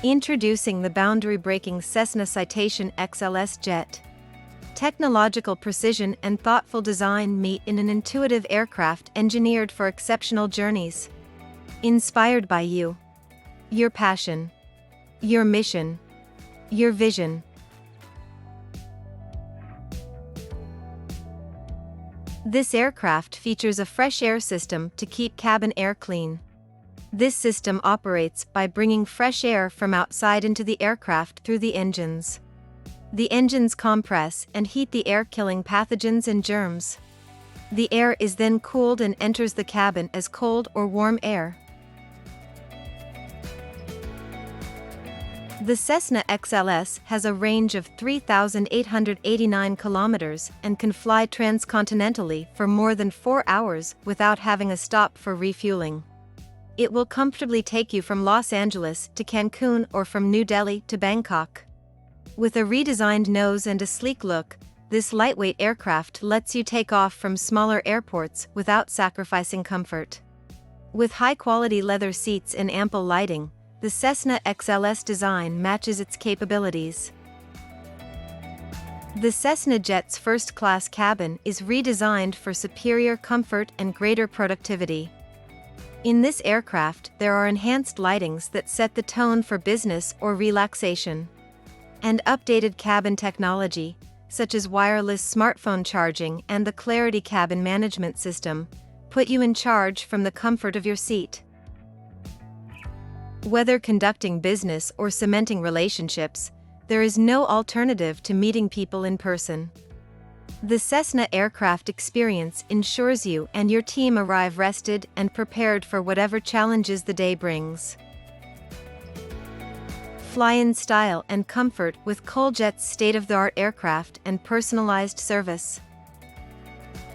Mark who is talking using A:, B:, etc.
A: Introducing the boundary-breaking Cessna Citation XLS jet. Technological precision and thoughtful design meet in an intuitive aircraft engineered for exceptional journeys. Inspired by you, your passion, your mission, your vision. This aircraft features a fresh air system to keep cabin air clean. This system operates by bringing fresh air from outside into the aircraft through the engines. The engines compress and heat the air, killing pathogens and germs. The air is then cooled and enters the cabin as cold or warm air. The Cessna XLS has a range of 3,889 kilometers and can fly transcontinentally for more than 4 hours without having a stop for refueling. It will comfortably take you from Los Angeles to Cancun or from New Delhi to Bangkok. With a redesigned nose and a sleek look, this lightweight aircraft lets you take off from smaller airports without sacrificing comfort. With high-quality leather seats and ample lighting, the Cessna XLS design matches its capabilities. The Cessna jet's first-class cabin is redesigned for superior comfort and greater productivity. In this aircraft, there are enhanced lightings that set the tone for business or relaxation. And updated cabin technology, such as wireless smartphone charging and the Clarity cabin management system, put you in charge from the comfort of your seat. Whether conducting business or cementing relationships, there is no alternative to meeting people in person. The Cessna aircraft experience ensures you and your team arrive rested and prepared for whatever challenges the day brings. Fly in style and comfort with Coljet's state-of-the-art aircraft and personalized service.